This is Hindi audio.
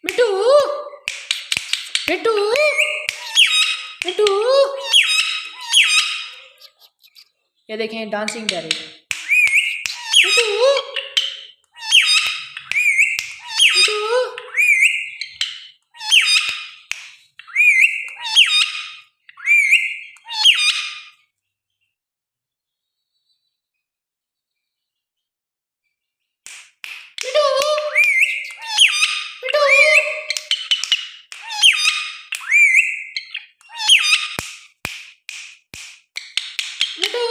मिठू मिठू मिठू। ये देखें डांसिंग कर रही है। मिठू मिठू। मिठू